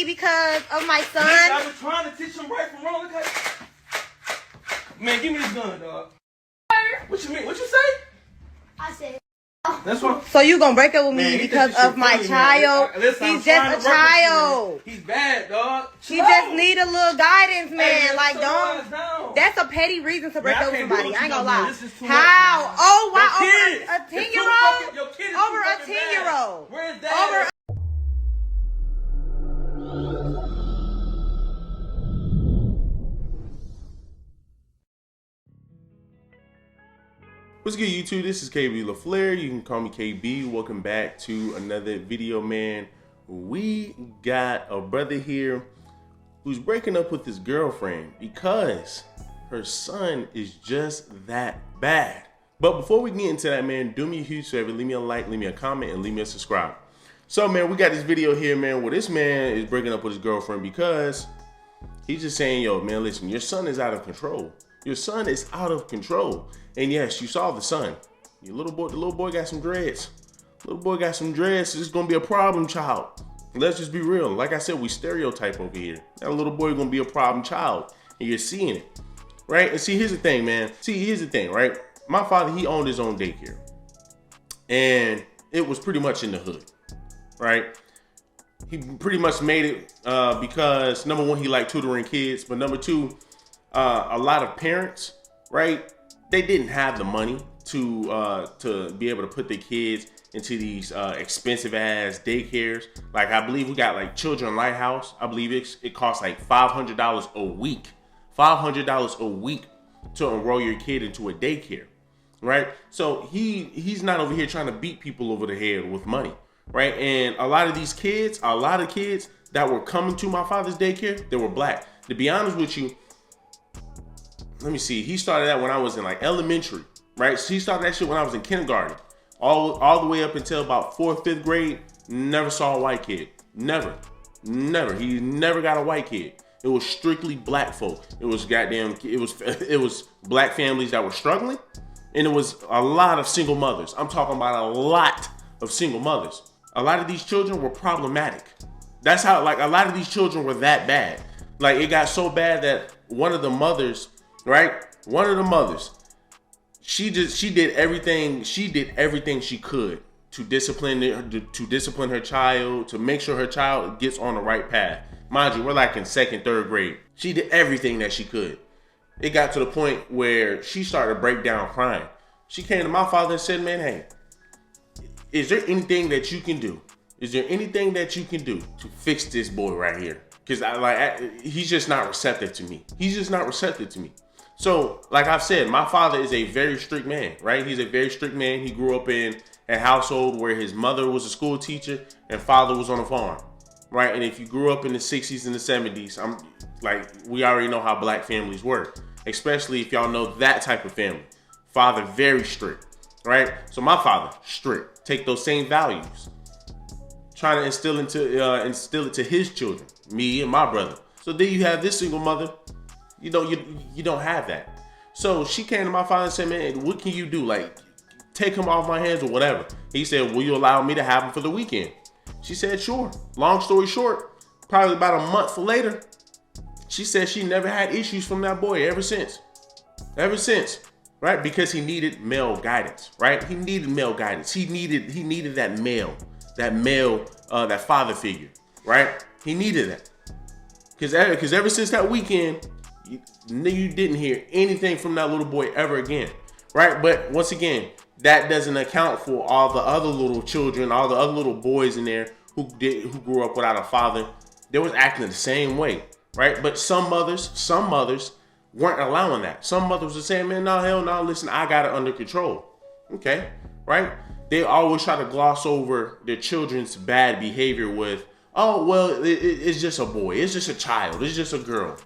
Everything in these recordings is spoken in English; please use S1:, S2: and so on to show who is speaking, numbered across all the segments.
S1: because of my son?
S2: I was trying to teach him right from wrong. Look man, give me this gun, dog. What you mean? What you say?
S3: I said.
S2: That's what.
S1: So you gonna break up with me because of my child?
S2: Listen,
S1: he's just a child.
S2: He's bad, dog.
S1: He just need a little guidance, man.
S2: Hey,
S1: like,
S2: down.
S1: That's a petty reason to break up with somebody. I ain't gonna lie.
S2: How?
S1: Oh, why?
S2: Over
S1: a 10-year-old? Over a 10-year-old.
S2: Where is that?
S4: What's good, YouTube? This is KB LaFleur. You can call me KB. Welcome back to another video, man. We got a brother here who's breaking up with his girlfriend because her son is just that bad. But before we get into that, man, do me a huge favor. Leave me a like, leave me a comment, and leave me a subscribe. So, man, we got this video here, man, where this man is breaking up with his girlfriend because he's just saying, yo, man, listen, your son is out of control. Your son is out of control. And yes, you saw the son. Your the little boy got some dreads. Little boy got some dreads. This is gonna be a problem child. Let's just be real. Like I said, we stereotype over here. That little boy gonna be a problem child. And you're seeing it. Right? And see, here's the thing, man. Right? My father, he owned his own daycare. And it was pretty much in the hood. Right? He pretty much made it because number one, he liked tutoring kids, but number two, a lot of parents, right? They didn't have the money to be able to put their kids into these expensive ass daycares. Like, I believe we got like Children Lighthouse. I believe it costs like $500 a week. $500 a week to enroll your kid into a daycare, right? So he's not over here trying to beat people over the head with money, right? And a lot of kids that were coming to my father's daycare, they were black. To be honest with you, let me see. He started that when I was in like elementary, right? So he started that shit when I was in kindergarten, all the way up until about 4th, 5th grade. Never saw a white kid. Never. He never got a white kid. It was strictly black folk. It was black families that were struggling, and it was a lot of single mothers. I'm talking about a lot of single mothers. A lot of these children were problematic. That's how, like, a lot of these children were that bad. Like, it got so bad that one of the mothers, she did everything she could to discipline her child, to make sure her child gets on the right path. Mind you, we're like in 2nd, 3rd grade. She did everything that she could. It got to the point where she started to break down crying. She came to my father and said, man, hey, is there anything that you can do? Is there anything that you can do to fix this boy right here? Because he's just not receptive to me. So, like I've said, my father is a very strict man, right? He's a very strict man. He grew up in a household where his mother was a school teacher and father was on a farm, right? And if you grew up in the 60s and the 70s, we already know how black families work, especially if y'all know that type of family. Father, very strict, right? So my father, strict. Take those same values, trying to instill it to his children, me and my brother. So then you have this single mother. You don't have that. So she came to my father and said, man, what can you do? Like, take him off my hands or whatever. He said, will you allow me to have him for the weekend? She said, sure. Long story short, probably about a month later, she said she never had issues from that boy ever since, right? Because he needed male guidance, right? He needed male guidance. He needed that father figure, right? He needed that. Because ever since that weekend, you didn't hear anything from that little boy ever again, right? But once again, that doesn't account for all the other little children, all the other little boys in there who grew up without a father. They was acting the same way, right? But some mothers weren't allowing that. Some mothers were saying, man, no, hell no, listen, I got it under control. Okay, right? They always try to gloss over their children's bad behavior with, oh, well, it's just a boy. It's just a child. It's just a girl.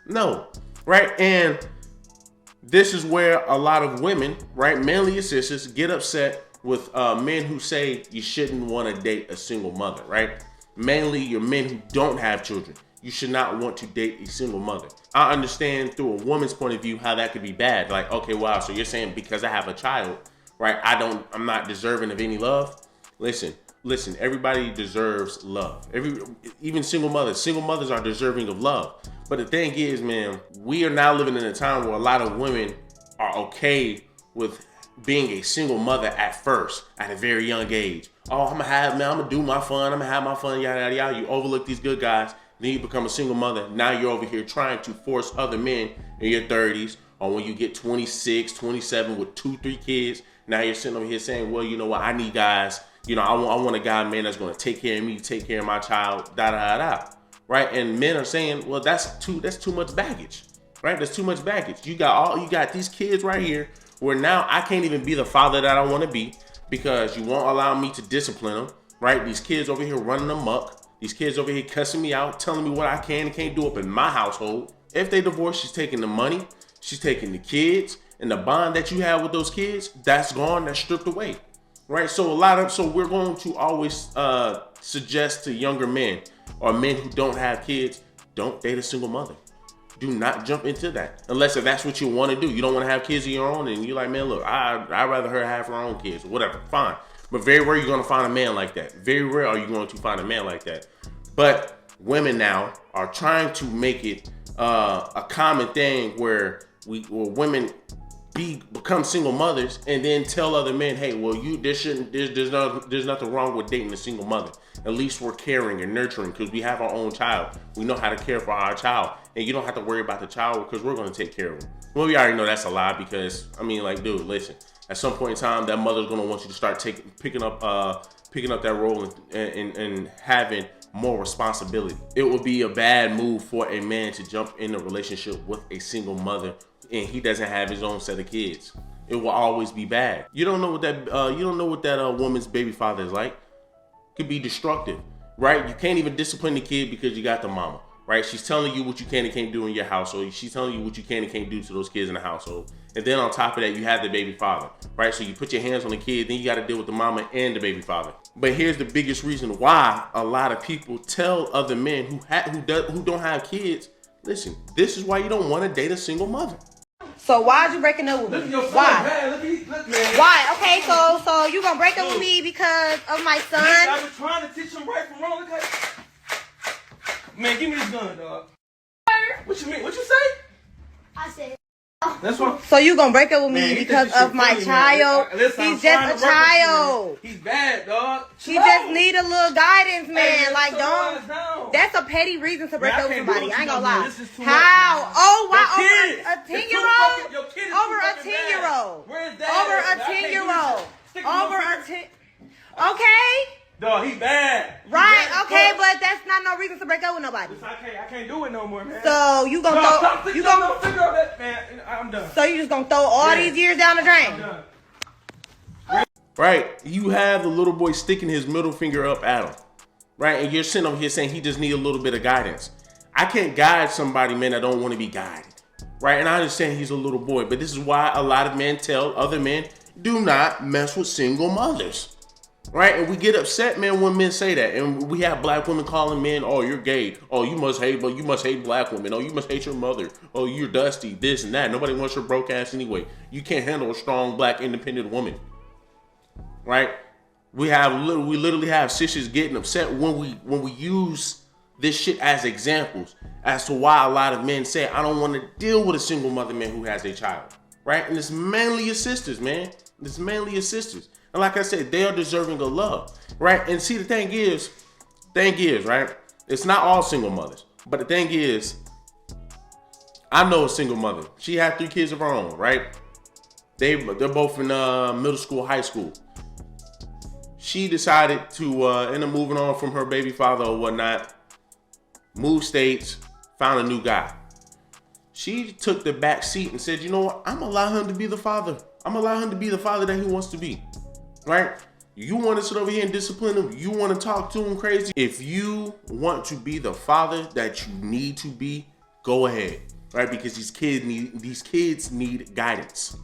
S4: No, right? And this is where a lot of women, right, manly sisters, get upset with men who say you shouldn't want to date a single mother, right? Mainly your men who don't have children. You should not want to date a single mother. I understand through a woman's point of view how that could be bad. Like, okay, wow, so you're saying because I have a child, right, I'm not deserving of any love? Listen, listen, everybody deserves love. Even single mothers are deserving of love. But the thing is, man, we are now living in a time where a lot of women are okay with being a single mother at first, at a very young age. Oh, I'm gonna do my fun. I'm gonna have my fun, yada, yada, yada. You overlook these good guys. Then you become a single mother. Now you're over here trying to force other men in your 30s, or when you get 26, 27 with 2-3 kids, now you're sitting over here saying, well, you know what, I need guys. You know, I want a guy, man, that's going to take care of me, take care of my child, da da da, right? And men are saying, well, that's too much baggage, right? That's too much baggage. You got these kids right here where now I can't even be the father that I want to be because you won't allow me to discipline them, right? These kids over here running amok. These kids over here cussing me out, telling me what I can and can't do up in my household. If they divorce, she's taking the money, she's taking the kids, and the bond that you have with those kids, that's gone, that's stripped away, right? So we're going to always suggest to younger men or men who don't have kids, don't date a single mother. Do not jump into that unless if that's what you want to do. You don't want to have kids of your own, and you're like, man, look, I'd rather her have her own kids or whatever. Fine. But very rare you're going to find a man like that. Very rare are you going to find a man like that. But women now are trying to make it a common thing where women become single mothers and then tell other men, hey, well, there's nothing wrong with dating a single mother. At least we're caring and nurturing because we have our own child. We know how to care for our child, and you don't have to worry about the child because we're going to take care of him. Well, we already know that's a lie because, I mean, like, dude, listen. At some point in time, that mother's gonna want you to start picking up that role and having more responsibility. It would be a bad move for a man to jump in a relationship with a single mother and he doesn't have his own set of kids. It will always be bad. You don't know what that woman's baby father is like. Could be destructive, right? You can't even discipline the kid because you got the mama, right? She's telling you what you can and can't do in your household. She's telling you what you can and can't do to those kids in the household. And then on top of that, you have the baby father, right? So you put your hands on the kid, then you got to deal with the mama and the baby father. But here's the biggest reason why a lot of people tell other men who don't have kids, listen, this is why you don't want to date a single mother.
S1: So why'd you breaking up with me? Why?
S2: Look, man.
S1: Why? Okay, so you gonna break up with me because of my son?
S2: I was trying to teach him right from wrong. Look at man, give me this gun, dog. What you mean? What you say?
S3: I said.
S2: That's what.
S1: So you gonna break up with me because of my child?
S2: Listen,
S1: he's just a child.
S2: He's bad, dog.
S1: He just need a little guidance, man.
S2: Hey,
S1: like,
S2: don't.
S1: That's a petty reason to break up with somebody. I ain't gonna lie.
S2: How?
S1: Oh, why? Over a 10-year-old?
S2: Over
S1: a 10-year-old.
S2: Where's that?
S1: Over a 10-year-old. Over a 10. Okay.
S2: Dog, he bad.
S1: Right. Okay, but that's not no reason to break up with nobody.
S2: I can't do it no more, man.
S1: So you gonna throw? You gonna
S2: figure out that, man? I'm done.
S1: So you just gonna throw all these years down the drain?
S2: I'm done.
S4: Right, you have the little boy sticking his middle finger up at him, right? And you're sitting over here saying he just need a little bit of guidance. I can't guide somebody, man, that don't want to be guided, right? And I understand he's a little boy, but this is why a lot of men tell other men, do not mess with single mothers, right? And we get upset, man, when men say that. And we have black women calling men, oh, you're gay. Oh, you must hate black women. Oh, you must hate your mother. Oh, you're dusty, this and that. Nobody wants your broke ass anyway. You can't handle a strong, black, independent woman. Right? We literally have sisters getting upset when we use this shit as examples as to why a lot of men say, I don't want to deal with a single mother, man, who has a child. Right? And it's mainly your sisters, man. It's mainly your sisters. And like I said, they are deserving of love. Right? And see, the thing is, right? It's not all single mothers. But the thing is, I know a single mother. She had 3 kids of her own, right? They're both in middle school, high school. She decided to end up moving on from her baby father or whatnot, move states, found a new guy. She took the back seat and said, you know what? I'm gonna allow him to be the father. I'm gonna allow him to be the father that he wants to be, right? You want to sit over here and discipline him. You want to talk to him crazy. If you want to be the father that you need to be, go ahead, right? Because these kids need guidance,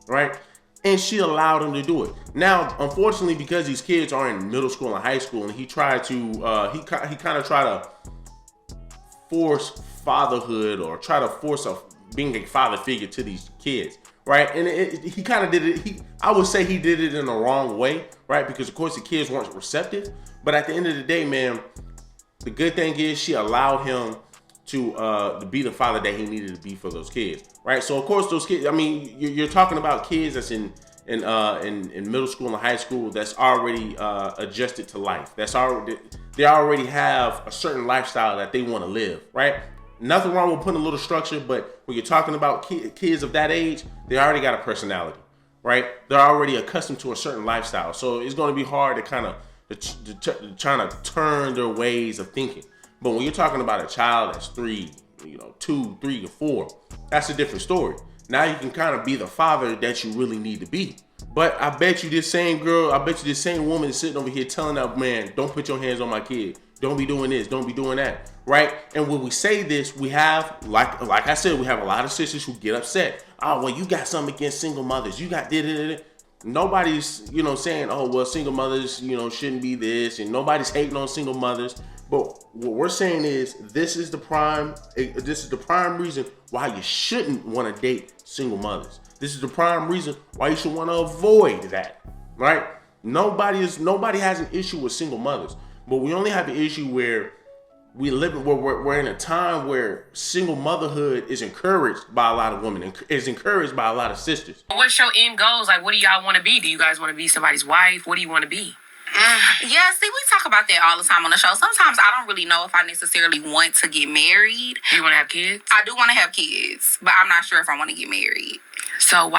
S4: right? And she allowed him to do it. Now, unfortunately, because these kids are in middle school and high school, and he tried to, he kind of tried to force fatherhood or try to force being a father figure to these kids, right? And he kind of did it. I would say he did it in the wrong way, right? Because of course the kids weren't receptive. But at the end of the day, man, the good thing is she allowed him to be the father that he needed to be for those kids, right? So of course those kids. I mean, you're talking about kids that's in middle school and high school that's already adjusted to life. They already have a certain lifestyle that they want to live, right? Nothing wrong with putting a little structure, but when you're talking about kids of that age, they already got a personality, right? They're already accustomed to a certain lifestyle. So it's going to be hard to kind of trying to turn their ways of thinking. But when you're talking about a child that's 2, 3, or 4, that's a different story. Now you can kind of be the father that you really need to be. But I bet you this same woman is sitting over here telling that man, don't put your hands on my kid. Don't be doing this. Don't be doing that. Right? And when we say this, we have, like I said, we have a lot of sisters who get upset. Oh, well, you got something against single mothers. You got da-da-da-da. Nobody's, saying, oh, well, single mothers, shouldn't be this. And nobody's hating on single mothers. But what we're saying is this is the prime reason why you shouldn't want to date single mothers. This is the prime reason why you should want to avoid that, right? Nobody has an issue with single mothers, but we only have an issue where we're in a time where single motherhood is encouraged by a lot of women, is encouraged by a lot of sisters.
S3: What's your end goals? Like, what do y'all want to be? Do you guys want to be somebody's wife? What do you want to be?
S5: Yeah, see, we talk about that all the time on the show. Sometimes I don't really know if I necessarily want to get married.
S3: Do you want to have kids?
S5: I do want to have kids, but I'm not sure if I want to get married.
S3: So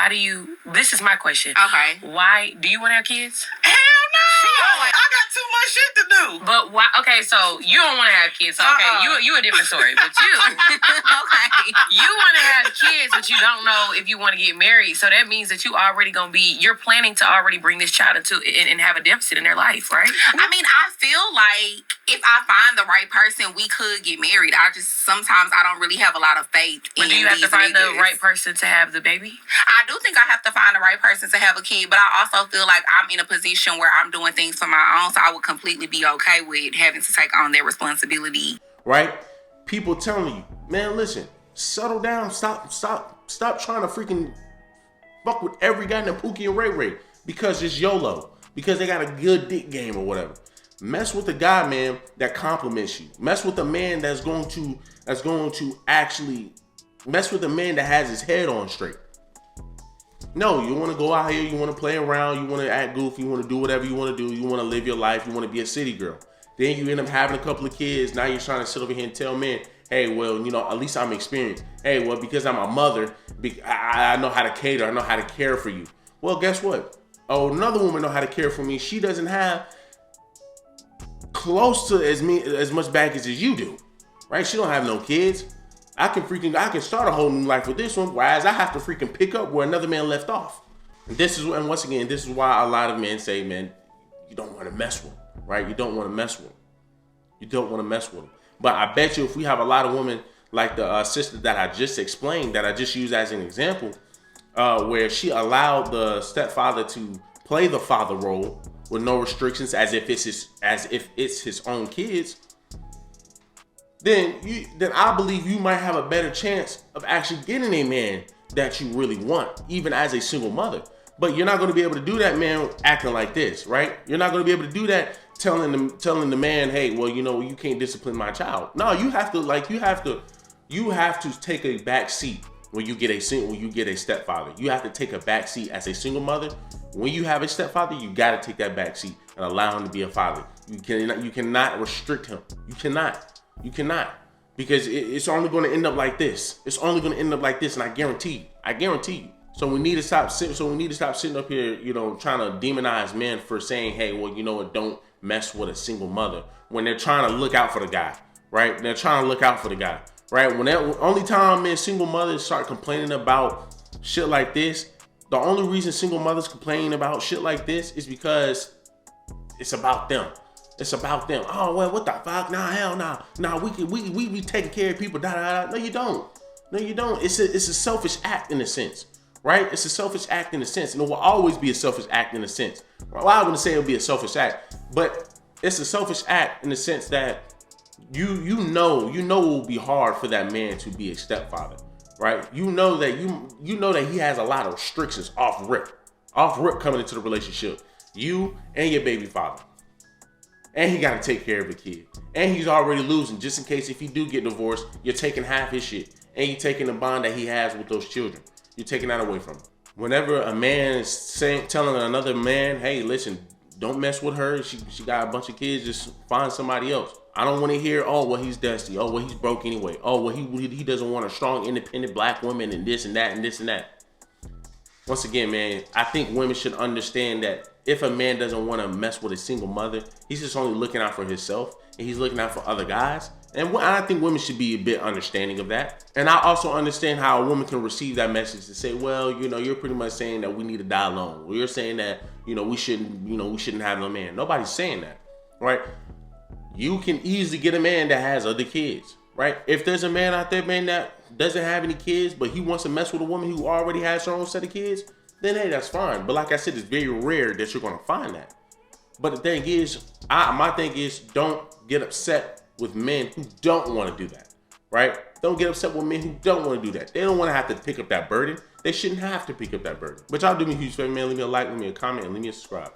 S3: this is my question.
S5: Okay.
S3: Why do you want to have kids?
S5: Hell no! I got too much shit to do.
S3: But why? Okay, so you don't want to have kids. So, okay, you a different story. But you,
S5: Okay.
S3: you want to have kids, but you don't know if you want to get married. So that means that you're planning to already bring this child into and have a deficit in their life, right?
S5: I mean, I feel like if I find the right person, we could get married. Sometimes I don't really have a lot of faith in
S3: But do you have to find the right person to have the baby?
S5: I do think I have to find the right person to have a kid, but I also feel like I'm in a position where I'm doing things for my own, so I would completely be okay with having to take on that responsibility.
S4: Right? People telling you, man, listen, settle down, stop trying to freaking fuck with every guy in the Pookie and Ray Ray because it's YOLO, because they got a good dick game or whatever. Mess with the guy, man, that compliments you. Mess with the man that's going to actually mess with the man that has his head on straight. No, you want to go out here, you want to play around, you want to act goofy, you want to do whatever you want to do, you want to live your life, you want to be a city girl. Then you end up having a couple of kids. Now you're trying to sit over here and tell men, hey, well, at least I'm experienced. Hey, well, because I'm a mother, I know how to cater, I know how to care for you. Well, guess what? Oh, another woman know how to care for me. She doesn't have close to as much baggage as you do, right? She don't have no kids. I can start a whole new life with this one, whereas I have to freaking pick up where another man left off. And once again, this is why a lot of men say, man, you don't want to mess with them, right? You don't want to mess with them. You don't want to mess with them. But I bet you if we have a lot of women like the sister that I just explained, that I just used as an example, where she allowed the stepfather to play the father role with no restrictions, as if it's his own kids, then I believe you might have a better chance of actually getting a man that you really want, even as a single mother. But you're not going to be able to do that, man, acting like this, right? You're not going to be able to do that telling the man, hey, well, you can't discipline my child. No, you have to take a back seat when you get a stepfather. You have to take a back seat as a single mother. When you have a stepfather, you got to take that back seat and allow him to be a father. You cannot restrict him. You cannot, because it's only going to end up like this. It's only going to end up like this, and I guarantee you. So we need to stop sitting up here, trying to demonize men for saying, hey, well, don't mess with a single mother, when they're trying to look out for the guy, right? They're trying to look out for the guy, right? When that only time, man, single mothers start complaining about shit like this, the only reason single mothers complain about shit like this is because it's about them. It's about them. Oh, well, what the fuck? Nah, hell nah. Nah, we be taking care of people. No, you don't. It's a selfish act in a sense, right? It's a selfish act in a sense, and it will always be a selfish act in a sense. Well, I wouldn't say it'll be a selfish act, but it's a selfish act in the sense that you know it will be hard for that man to be a stepfather, right? You know that he has a lot of restrictions off rip coming into the relationship. You and your baby father. And he got to take care of the kid. And he's already losing, just in case if he do get divorced, you're taking half his shit. And you're taking the bond that he has with those children. You're taking that away from him. Whenever a man is telling another man, hey, listen, don't mess with her. She got a bunch of kids. Just find somebody else. I don't want to hear, oh, well, he's dusty. Oh, well, he's broke anyway. Oh, well, he doesn't want a strong, independent black woman and this and that and this and that. Once again, man, I think women should understand that if a man doesn't want to mess with a single mother, he's just only looking out for himself and he's looking out for other guys. And I think women should be a bit understanding of that. And I also understand how a woman can receive that message to say, well, you're pretty much saying that we need to die alone. Well, you're saying that, we shouldn't have no man. Nobody's saying that, right? You can easily get a man that has other kids, right? If there's a man out there, man, that doesn't have any kids, but he wants to mess with a woman who already has her own set of kids, then hey, that's fine. But like I said, it's very rare that you're gonna find that. But the thing is, my thing is, don't get upset with men who don't want to do that, right? Don't get upset with men who don't want to do that. They don't want to have to pick up that burden. They shouldn't have to pick up that burden. But y'all do me a huge favor, man. Leave me a like, leave me a comment, and leave me a subscribe.